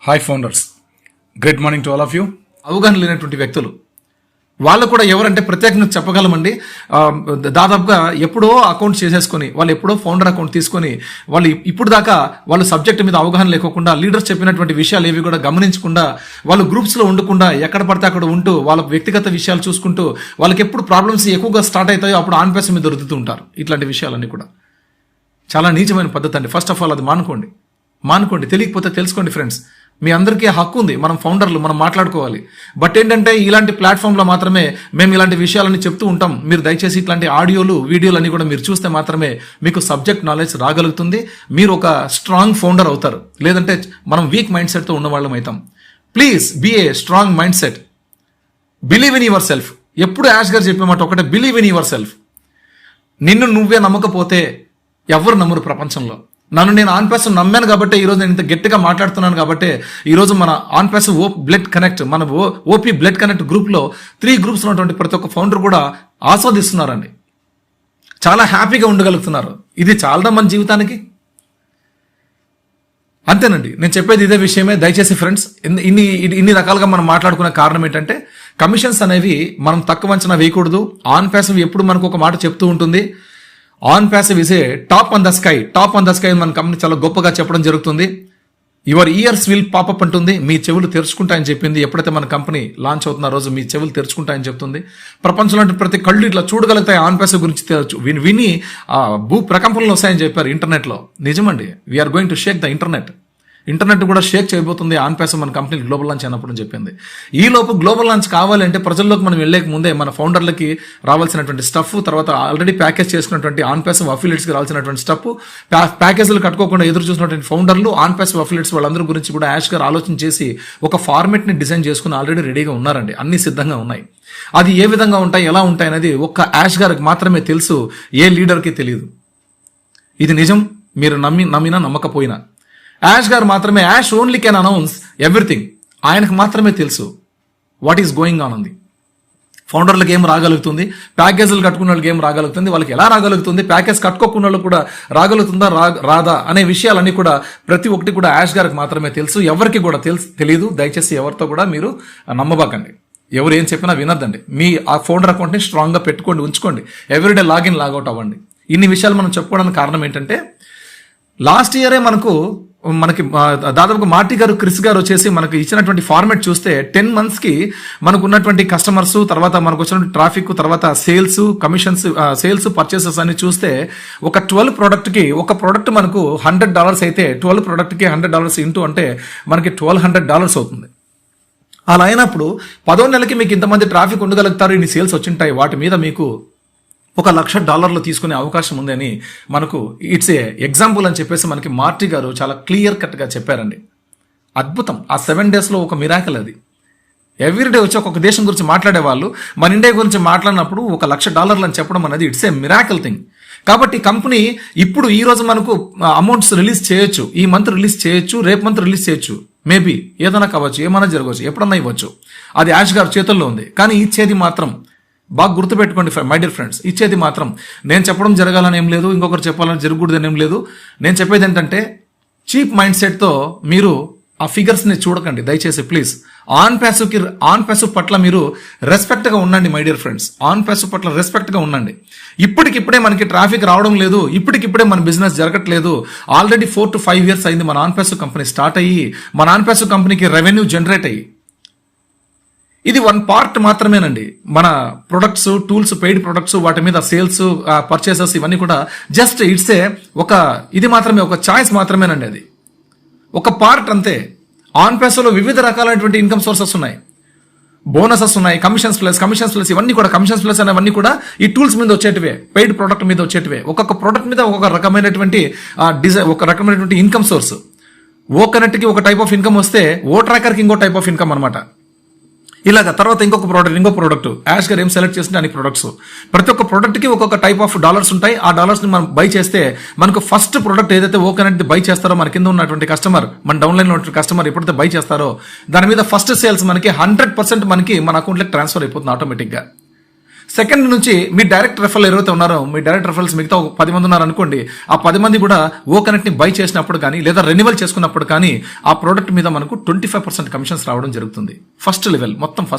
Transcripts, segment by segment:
Hi founders, great morning to all of you. అవగాహన లేనటువంటి వ్యక్తులు వాళ్ళు కూడా ఎవరంటే ప్రత్యేకంగా చెప్పగలమండి. దాదాపుగా ఎప్పుడో అకౌంట్ చేసేసుకొని వాళ్ళు ఎప్పుడో ఫౌండర్ అకౌంట్ తీసుకొని వాళ్ళు ఇప్పుడు దాకా వాళ్ళు సబ్జెక్ట్ మీద అవగాహన లేకోకుండా లీడర్స్ చెప్పినటువంటి విషయాలు ఏవి కూడా గమనించకుండా వాళ్ళు గ్రూప్స్లో ఉండకుండా ఎక్కడ పడితే అక్కడ ఉంటూ వాళ్ళ వ్యక్తిగత విషయాలు చూసుకుంటూ వాళ్ళకి ఎప్పుడు ప్రాబ్లమ్స్ ఎక్కువగా స్టార్ట్ అవుతాయో అప్పుడు ఆన్ పేస్ మీద దొరుకుతూ ఉంటారు. ఇట్లాంటి విషయాలన్నీ కూడా చాలా నీచమైన పద్ధతి అండి. ఫస్ట్ ఆఫ్ ఆల్ అది మానుకోండి. తెలియకపోతే తెలుసుకోండి ఫ్రెండ్స్. మీ అందరికీ హక్కు ఉంది, మనం ఫౌండర్లు, మనం మాట్లాడుకోవాలి. బట్ ఏంటంటే ఇలాంటి ప్లాట్ఫామ్లో మాత్రమే మేము ఇలాంటి విషయాలని చెప్తూ ఉంటాం. మీరు దయచేసి ఇట్లాంటి ఆడియోలు వీడియోలు అన్ని కూడా మీరు చూస్తే మాత్రమే మీకు సబ్జెక్ట్ నాలెడ్జ్ రాగలుగుతుంది. మీరు ఒక స్ట్రాంగ్ ఫౌండర్ అవుతారు. లేదంటే మనం వీక్ మైండ్ సెట్తో ఉన్నవాళ్ళం అవుతాం. Please be a strong mindset. Believe in your yourself Ash గారు చెప్పే మాట ఒకటే, బిలీవ్ ఇన్ యువర్ సెల్ఫ్. నిన్ను నువ్వే నమ్మకపోతే ఎవరు నమ్మరు ప్రపంచంలో. నన్ను నేను ఆన్ పేస్ నమ్మాను కాబట్టి ఈరోజు నేను ఇంత గట్టిగా మాట్లాడుతున్నాను కాబట్టి ఈరోజు మన ఆన్ పేస్ బ్లడ్ కనెక్ట్, మన ఓపీ బ్లడ్ కనెక్ట్ గ్రూప్లో 3 గ్రూప్స్ ఉన్నటువంటి ప్రతి ఒక్క ఫౌండర్ కూడా ఆస్వాదిస్తున్నారండి. చాలా హ్యాపీగా ఉండగలుగుతున్నారు. ఇది చాలదా మన జీవితానికి? అంతేనండి, నేను చెప్పేది ఇదే విషయమే. దయచేసి ఫ్రెండ్స్, ఇన్ని రకాలుగా మనం మాట్లాడుకునే కారణం ఏంటంటే కమిషన్స్ అనేవి మనం తక్కువ అంచనా వేయకూడదు. ఆన్ పేసివ్ ఎప్పుడు మనకు ఒక మాట చెప్తూ ఉంటుంది. On passive is a top on the sky మన కంపెనీ చాలా గొప్పగా చెప్పడం జరుగుతుంది. యువర్ ఇయర్స్ విల్ పాపప్ అంటుంది. మీ చెవులు తెరుచుకుంటాయని చెప్పింది. ఎప్పుడైతే మన కంపెనీ లాంచ్ అవుతున్న రోజు మీ చెవులు తెరుచుకుంటాయని చెప్తుంది. ప్రపంచంలో ప్రతి కళ్ళు ఇట్లా చూడగలుగుతాయి ఆన్ ప్యాసివ్ గురించి విని భూ ప్రకంపనలు వస్తాయని చెప్పారు ఇంటర్నెట్లో. నిజమండి, we're going to shake the internet కూడా షేక్ చేయబోతుంది ఆన్ పేస్ మన కంపెనీ గ్లోబల్ లాంచ్ అయినప్పుడు చెప్పింది. ఈ లోపు గ్లోబల్ లాంచ్ కావాలంటే ప్రజల్లోకి మనం వెళ్ళేక ముందే మన ఫౌండర్లకి రావాల్సినటువంటి స్టఫ్, తర్వాత ఆల్రెడీ ప్యాకేజ్ చేసుకున్నటువంటి ఆన్ పేస్ అఫిలియేట్స్కి రావాల్సినటువంటి స్టఫ్, ప్యాకేజీలు కట్టుకోకుండా ఎదురు చూసినటువంటి ఫౌండర్లు, ఆన్ పేస్ అఫిలియేట్స్ వాళ్ళందరి గురించి కూడా యాష్ గారు ఆలోచన చేసి ఒక ఫార్మెట్ని డిజైన్ చేసుకుని ఆల్రెడీ రెడీగా ఉన్నారండి. అన్ని సిద్ధంగా ఉన్నాయి. అది ఏ విధంగా ఉంటాయి, ఎలా ఉంటాయి అనేది ఒక్క యాష్ గారికి మాత్రమే తెలుసు, ఏ లీడర్కి తెలియదు. ఇది నిజం. మీరు నమ్మినా నమ్మకపోయినా యాష్ గారు మాత్రమే, Ash only can announce everything. ఆయనకు మాత్రమే తెలుసు వాట్ ఈస్ గోయింగ్ ఆన్ ఉంది. ఫౌండర్లకు ఏం రాగలుగుతుంది, ప్యాకేజీలు కట్టుకున్న వాళ్ళకి ఏం రాగలుగుతుంది, వాళ్ళకి ఎలా రాగలుగుతుంది, ప్యాకేజ్ కట్టుకోకున్న వాళ్ళకి కూడా రాగలుగుతుందా రాదా అనే విషయాలన్నీ కూడా ప్రతి ఒక్కటి కూడా యాష్ గారికి మాత్రమే తెలుసు. ఎవరికి కూడా తెలియదు. దయచేసి ఎవరితో కూడా మీరు నమ్మబాకండి. ఎవరు ఏం చెప్పినా వినద్దండి. మీ ఆ ఫౌండర్ అకౌంట్ని స్ట్రాంగ్గా పెట్టుకోండి, ఉంచుకోండి. ఎవ్రీడే లాగిన్ లాగౌట్ అవ్వండి. ఇన్ని విషయాలు మనం చెప్పుకోవడానికి కారణం ఏంటంటే లాస్ట్ ఇయరే మనకి దాదాపుగా మార్టీ గారు, క్రిస్ గారు వచ్చేసి మనకు ఇచ్చినటువంటి ఫార్మాట్ చూస్తే 10 monthsకి మనకు ఉన్నటువంటి కస్టమర్స్, తర్వాత మనకు వచ్చినటువంటి ట్రాఫిక్, తర్వాత సేల్స్, కమిషన్స్, సేల్స్, పర్చేసెస్ అని చూస్తే ఒక 12 ప్రోడక్ట్కి ఒక ప్రోడక్ట్ మనకు $100 అయితే 12 ప్రోడక్ట్కి $100 ఇంటూ అంటే మనకి $1,200 అవుతుంది. అలా అయినప్పుడు 10వ నెలకి మీకు ఇంతమంది ట్రాఫిక్ ఉండగలుగుతారు, ఇన్ని సేల్స్ వచ్చింటాయి, వాటి మీద మీకు $1,00,000 తీసుకునే అవకాశం ఉందని మనకు ఇట్స్ ఏ ఎగ్జాంపుల్ అని చెప్పేసి మనకి మార్టీ గారు చాలా క్లియర్ కట్గా చెప్పారండి. అద్భుతం. ఆ 7 daysలో ఒక మిరాకిల్ అది. ఎవ్రీడే వచ్చి ఒక్కొక్క దేశం గురించి మాట్లాడేవాళ్ళు మన ఇండియా గురించి మాట్లాడినప్పుడు $1,00,000 అని చెప్పడం అనేది ఇట్స్ ఏ మిరాకిల్ థింగ్. కాబట్టి కంపెనీ ఇప్పుడు ఈ రోజు మనకు అమౌంట్స్ రిలీజ్ చేయొచ్చు, ఈ మంత్ రిలీజ్ చేయొచ్చు, రేపు మంత్ రిలీజ్ చేయొచ్చు, మేబీ ఏదైనా కావచ్చు, ఏమైనా జరగవచ్చు, ఎప్పుడన్నా ఇవ్వచ్చు. అది యాష్ గారి చేతుల్లో ఉంది. కానీ ఇచ్చేది మాత్రం బాగా గుర్తుపెట్టుకోండి మై డియర్ ఫ్రెండ్స్, ఇచ్చేది మాత్రం నేను చెప్పడం జరగాలని ఏం లేదు, ఇంకొకరు చెప్పాలని జరగకూడదని ఏం లేదు. నేను చెప్పేది ఏంటంటే చీప్ మైండ్ సెట్తో మీరు ఆ ఫిగర్స్ని చూడకండి దయచేసి ప్లీజ్. ఆన్ ప్యాసివ్ పట్ల మీరు రెస్పెక్ట్గా ఉండండి my dear friends. On passive పట్ల రెస్పెక్ట్గా ఉండండి. ఇప్పటికిప్పుడే మనకి ట్రాఫిక్ రావడం లేదు, ఇప్పటికిప్పుడే మన బిజినెస్ జరగట్లేదు. ఆల్రెడీ 4 to 5 years అయింది మన ఆన్ ప్యాసివ్ కంపెనీ స్టార్ట్ అయ్యి, మన ఆన్ ప్యాసివ్ కంపెనీకి రెవెన్యూ జనరేట్ అయ్యి. ఇది 1 part మాత్రమేనండి. మన ప్రొడక్ట్స్, టూల్స్, పెయిడ్ ప్రొడక్ట్స్, వాటి మీద సేల్స్, పర్చేసెస్, ఇవన్నీ కూడా జస్ట్ ఇది మాత్రమే ఒక చాయిస్ మాత్రమేనండి. అది ఒక పార్ట్ అంతే. ఆన్ పేస్లో వివిధ రకాలైనటువంటి ఇన్కమ్ సోర్సెస్ ఉన్నాయి, బోనసెస్ ఉన్నాయి, కమిషన్స్ ప్లస్ ఇవన్నీ కూడా, కమిషన్స్ ప్లస్ అనేవన్నీ కూడా ఈ టూల్స్ మీద వచ్చేటివే, పెయిడ్ ప్రొడక్ట్ మీద వచ్చేటివే. ఒక్కొక్క ప్రొడక్ట్ మీద ఒక్కొక్క రకమైనటువంటి ఒక రకమైనటువంటి ఇన్కమ్ సోర్స్. ఓ కనెక్ట్కి ఒక టైప్ ఆఫ్ ఇన్కమ్ వస్తే ఓ ట్రాకర్కి ఇంకో టైప్ ఆఫ్ ఇన్కమ్ అనమాట. ఇలాగ తర్వాత ఇంకో ప్రోడక్ట్ యాష్ గారు ఏం సెలెక్ట్ చేసిన అన్ని ప్రొడక్ట్స్, ప్రతి ఒక్క ప్రోడక్ట్కి ఒక్కొక్క టైప్ ఆఫ్ డాలర్స్ ఉంటాయి. ఆ డాలర్స్ని మనం బై చేస్తే మనకు ఫస్ట్ ప్రోడక్ట్ ఏదైతే ఓ కనెక్ట్ బై చేస్తారో, మన కింద ఉన్నటువంటి కస్టమర్, మన డౌన్లైన్లో ఉన్నటువంటి కస్టమర్ ఎప్పుడైతే బై చేస్తారో దాని మీద ఫస్ట్ సేల్స్ మనకి 100% మనకి మన అకౌంట్లోకి ట్రాన్స్ఫర్ అయిపోతుంది ఆటోమేటిక్గా. సెకండ్ నుంచి మీ డైరెక్ట్ రెఫరల్ ఎవరైతే ఉన్నారో, మీ డైరెక్ట్ రెఫరల్స్ మిగతా ఒక 10 మంది ఉన్నారు అనుకోండి, ఆ 10 మంది కూడా ఓ కనెక్ట్ ని బై చేసినప్పుడు కానీ లేదా రెన్యువల్ చేసుకున్నప్పుడు కానీ ఆ ప్రోడక్ట్ మీద మనకు 25% కమిషన్స్ రావడం జరుగుతుంది. First level,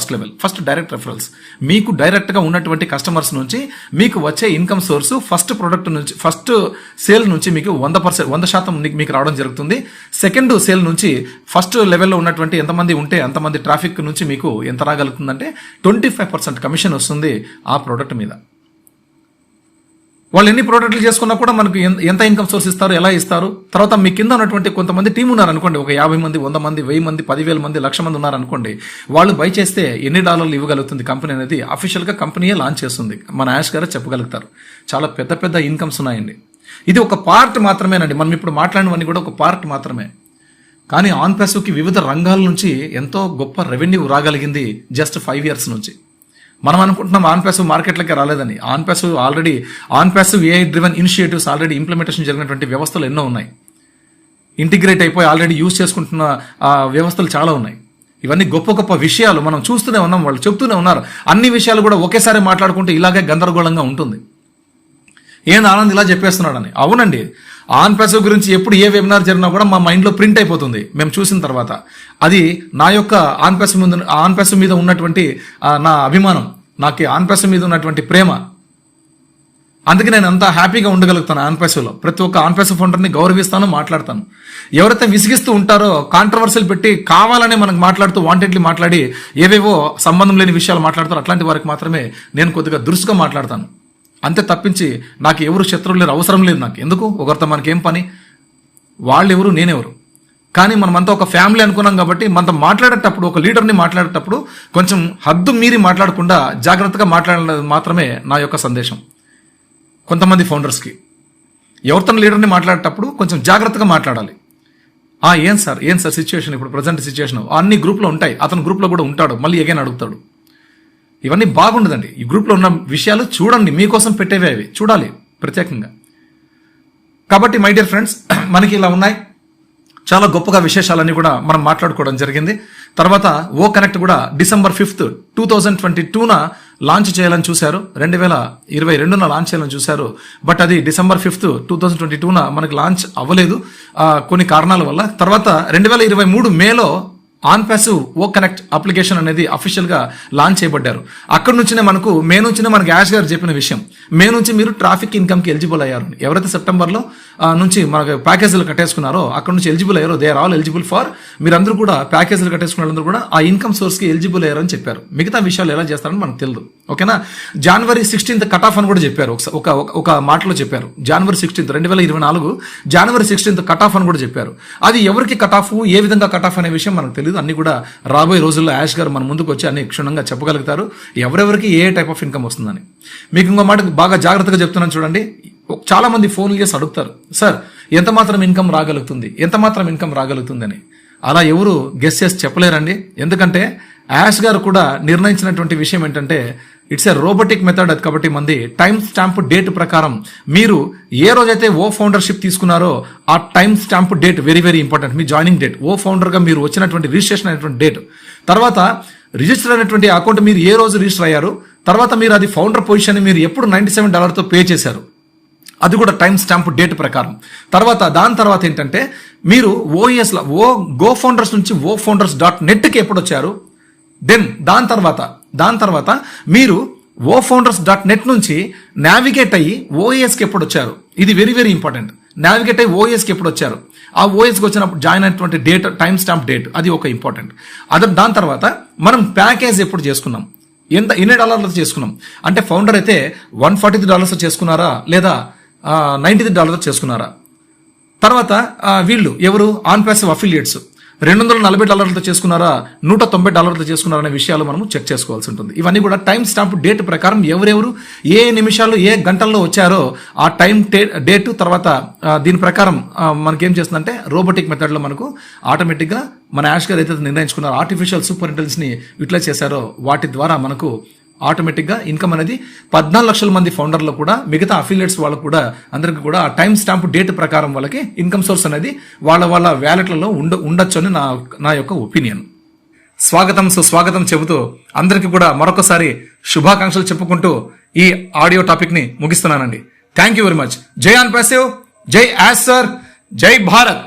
first direct referrals. మీకు డైరెక్ట్ గా ఉన్నటువంటి కస్టమర్స్ నుంచి మీకు వచ్చే ఇన్కమ్ సోర్స్ ఫస్ట్ ప్రోడక్ట్ నుంచి, ఫస్ట్ సేల్ నుంచి మీకు 100% మీకు రావడం జరుగుతుంది. సెకండ్ సేల్ నుంచి ఫస్ట్ లెవెల్లో ఉన్నటువంటి ఎంతమంది ఉంటే అంతమంది ట్రాఫిక్ నుంచి మీకు ఎంత రాగలుగుతుందంటే 25% కమిషన్ వస్తుంది ఆ ప్రోడక్ట్ మీద. వాళ్ళు ఎన్ని ప్రోడక్ట్లు చేసుకున్నా కూడా మనకు ఎంత ఇన్కమ్ సోర్స్ ఇస్తారు, ఎలా ఇస్తారు. తర్వాత మీ కింద ఉన్నటువంటి కొంతమంది టీం ఉన్నారు అనుకోండి, ఒక 50 మంది, 100 మంది, 1000 మంది, 10,000 మంది, 1,00,000 మంది ఉన్నారు అనుకోండి, వాళ్ళు బై చేస్తే ఎన్ని డాలర్లు ఇవ్వగలుగుతుంది కంపెనీ అనేది అఫీషియల్ గా కంపెనీయే లాంచ్ చేస్తుంది. మన యాష్ గారు చెప్పగలుగుతారు. చాలా పెద్ద పెద్ద ఇన్కమ్స్ ఉన్నాయండి. ఇది ఒక పార్ట్ మాత్రమేనండి, మనం ఇప్పుడు మాట్లాడినవన్నీ కూడా ఒక పార్ట్ మాత్రమే. కానీ ఆన్ ప్యాసివ్కి వివిధ రంగాల నుంచి ఎంతో గొప్ప రెవెన్యూ రాగలిగింది జస్ట్ 5 years నుంచి. మనం అనుకుంటున్నాం ఆన్ ప్యాసివ్ మార్కెట్లకే రాలేదని. On passive AI driven initiatives already implementation జరిగినటువంటి వ్యవస్థలు ఎన్నో ఉన్నాయి. ఇంటిగ్రేట్ అయిపోయి ఆల్రెడీ యూజ్ చేసుకుంటున్న వ్యవస్థలు చాలా ఉన్నాయి. ఇవన్నీ గొప్ప గొప్ప విషయాలు మనం చూస్తూనే ఉన్నాం, వాళ్ళు చెప్తూనే ఉన్నారు. అన్ని విషయాలు కూడా ఒకేసారి మాట్లాడుకుంటే ఇలాగే గందరగోళంగా ఉంటుంది. ఏంది ఆనంద్ ఇలా చెప్పేస్తున్నాడని. అవునండి, ఆన్ ప్యాసివ్ గురించి ఎప్పుడు ఏ వెబినార్ జరిగినా కూడా మా మైండ్లో ప్రింట్ అయిపోతుంది మేము చూసిన తర్వాత. అది నా యొక్క ఆన్ ప్యాసివ్ మీద ఉన్నటువంటి నా అభిమానం, నాకు ఆన్ ప్యాసివ్ మీద ఉన్నటువంటి ప్రేమ. అందుకే నేను అంతా హ్యాపీగా ఉండగలుగుతాను ఆన్ ప్యాసివ్లో. ప్రతి ఒక్క ఆన్ ప్యాసివ్ ఫౌండర్ని గౌరవిస్తాను, మాట్లాడతాను. ఎవరైతే విసిగిస్తూ ఉంటారో, కాంట్రవర్సీలు పెట్టి కావాలనే మనకు మాట్లాడుతూ వాంటెడ్లీ మాట్లాడి ఏవేవో సంబంధం లేని విషయాలు మాట్లాడతారు, అట్లాంటి వారికి మాత్రమే నేను కొద్దిగా దురుసుగా మాట్లాడతాను. అంతే తప్పించి నాకు ఎవరు శత్రువులు లేరు, అవసరం లేదు నాకు. ఎందుకు, ఒకరితో మనకేం పని, వాళ్ళెవరు నేనెవరు. కానీ మనమంతా ఒక ఫ్యామిలీ అనుకున్నాం కాబట్టి మనతో మాట్లాడేటప్పుడు, ఒక లీడర్ని మాట్లాడేటప్పుడు కొంచెం హద్దు మీరి మాట్లాడకుండా జాగ్రత్తగా మాట్లాడాలి మాత్రమే నా యొక్క సందేశం. కొంతమంది ఫౌండర్స్కి ఎవరితో లీడర్ని మాట్లాడేటప్పుడు కొంచెం జాగ్రత్తగా మాట్లాడాలి. ఏం సార్ సిచ్యువేషన్, ఇప్పుడు ప్రజెంట్ సిచ్యువేషన్ అన్ని గ్రూప్లో ఉంటాయి, అతని గ్రూప్లో కూడా ఉంటాడు, మళ్ళీ ఎగైన్ అడుగుతాడు. ఇవన్నీ బాగుండదండి. ఈ గ్రూప్లో ఉన్న విషయాలు చూడండి, మీకోసం పెట్టేవే అవి చూడాలి ప్రత్యేకంగా. కాబట్టి మై డియర్ ఫ్రెండ్స్, మనకి ఇలా ఉన్నాయి చాలా గొప్పగా విశేషాలన్నీ కూడా మనం మాట్లాడుకోవడం జరిగింది. తర్వాత ఓ కనెక్ట్ కూడా December 5th, 2022న లాంచ్ చేయాలని చూశారు, 2022న లాంచ్ చేయాలని చూశారు. బట్ అది December 5th, 2022న మనకి లాంచ్ అవ్వలేదు కొన్ని కారణాల వల్ల. తర్వాత 2023 మేలో on passive oh connect application అనేది అఫీషియల్ గా లాంచ్ చేయబడ్డారు. అక్కడి నుంచినే మనకు మే నుంచినే మనకు యాష్ గారు చెప్పిన విషయం, మే నుంచి మీరు ట్రాఫిక్ ఇన్కమ్ కి ఎలిజిబుల్ అయ్యారు. ఎవరైతే సెప్టెంబర్లో నుంచి మనకు ప్యాకేజీలు కట్టేసుకున్నారో అక్కడ నుంచి ఎలిజిబుల్ అయ్యారో, they are all eligible for, మీరందరూ కూడా ప్యాకేజీలు కట్టేసుకున్న వాళ్ళందరూ కూడా ఆ ఇన్కమ్ సోర్స్ కి ఎలిజిబుల్ అయ్యారని చెప్పారు. మిగతా విషయాలు ఎలా చేస్తారని మనకు తెలియదు. ఓకేనా, January 16th కట్ ఆఫ్ అని కూడా చెప్పారు, ఒక మాటలో చెప్పారు. January 16th 2024 January 16th cut off అని కూడా చెప్పారు. అది ఎవరికి కట్ ఆఫ్, ఏ విధంగా కట్ ఆఫ్ అనే విషయం మనకు తెలియదు. అన్ని కూడా రాబోయే రోజుల్లో యాష్ గారు మన ముందుకు వచ్చి అన్ని క్షుణ్ణంగా చెప్పగలుగుతారు, ఎవరెవరికి ఏ టైప్ ఆఫ్ ఇన్కమ్ వస్తుందని. మీకు ఇంకో మాట బాగా జాగ్రత్తగా చెప్తున్నాను చూడండి. చాలా మంది ఫోన్లు చేసి అడుగుతారు, సార్ ఎంత మాత్రం ఇన్కమ్ రాగలుగుతుంది అని. అలా ఎవరు గెస్ చేసి చెప్పలేరండి. ఎందుకంటే యాష్ గారు కూడా నిర్ణయించినటువంటి విషయం ఏంటంటే ఇట్స్ ఏ రోబోటిక్ మెథడ్. అది కాబట్టి మంది టైం స్టాంప్ డేట్ ప్రకారం మీరు ఏ రోజైతే ఓ ఫౌండర్షిప్ తీసుకున్నారో ఆ time stamp date very very important. మీ జాయినింగ్ డేట్, ఓ ఫౌండర్ గా మీరు వచ్చినటువంటి రిజిస్ట్రేషన్ అయినటువంటి డేట్, తర్వాత రిజిస్టర్ అయినటువంటి అకౌంట్ మీరు ఏ రోజు రిజిస్టర్ అయ్యారు, తర్వాత మీరు అది ఫౌండర్ పొజిషన్ మీరు ఎప్పుడు $97 పే చేశారు, అది కూడా టైం స్టాంప్ డేట్ ప్రకారం. దాని తర్వాత ఏంటంటే మీరు ఓఎస్లో గో ఫౌండర్స్ నుంచి ofounders.netకి ఎప్పుడు వచ్చారు, దెన్ దాని తర్వాత మీరు ofounders.net నుంచి నావిగేట్ అయ్యి ఓఎస్కి ఎప్పుడు వచ్చారు. ఇది వెరీ వెరీ ఇంపార్టెంట్. నావిగేట్ అయ్యి ఓఎస్కి ఎప్పుడు వచ్చారు, ఆ ఓఎస్కి వచ్చినప్పుడు జాయిన్ అయినటువంటి డేట్, టైం స్టాంప్ డేట్, అది ఒక ఇంపార్టెంట్. దాని తర్వాత మనం ప్యాకేజ్ ఎప్పుడు చేసుకున్నాం, ఎన్ని డాలర్లతో చేసుకున్నాం అంటే ఫౌండర్ అయితే $143 చేసుకున్నారా లేదా $90 చేసుకున్నారా. తర్వాత వీళ్ళు ఎవరు ఆన్ ప్యాసివ్ అఫిలియేట్స్ $240 చేసుకున్నారా, $190 చేసుకున్నారా అనే విషయాలు మనం చెక్ చేసుకోవాల్సి ఉంటుంది. ఇవన్నీ కూడా టైం స్టాంప్ డేట్ ప్రకారం ఎవరెవరు ఏ నిమిషాలు ఏ గంటల్లో వచ్చారో ఆ టైం డేట్ తర్వాత దీని ప్రకారం మనకేం చేస్తుందంటే రోబోటిక్ మెథడ్లో మనకు ఆటోమేటిక్గా మన యాష్ గారు అయితే నిర్ణయించుకున్నారో ఆర్టిఫిషియల్ సూపర్ ఇంటెలిజెన్స్ని యూటిలైజ్ చేశారో వాటి ద్వారా మనకు ఆటోమేటిక్గా ఇన్కమ్ అనేది 14 లక్షల మంది ఫౌండర్లు కూడా, మిగతా అఫిలియేట్స్ వాళ్ళకు కూడా, అందరికి కూడా ఆ టైం స్టాంప్ డేట్ ప్రకారం వాళ్ళకి ఇన్కమ్ సోర్స్ అనేది వాళ్ళ వ్యాలెట్లలో ఉండొచ్చు అని నా యొక్క ఒపీనియన్. స్వాగతం సుస్వాగతం చెబుతూ అందరికీ కూడా మరొకసారి శుభాకాంక్షలు చెప్పుకుంటూ ఈ ఆడియో టాపిక్ ని ముగిస్తున్నానండి. Thank you very much. జై ఆన్ ప్యాసివ్, జై యాస్ సర్, జై భారత్.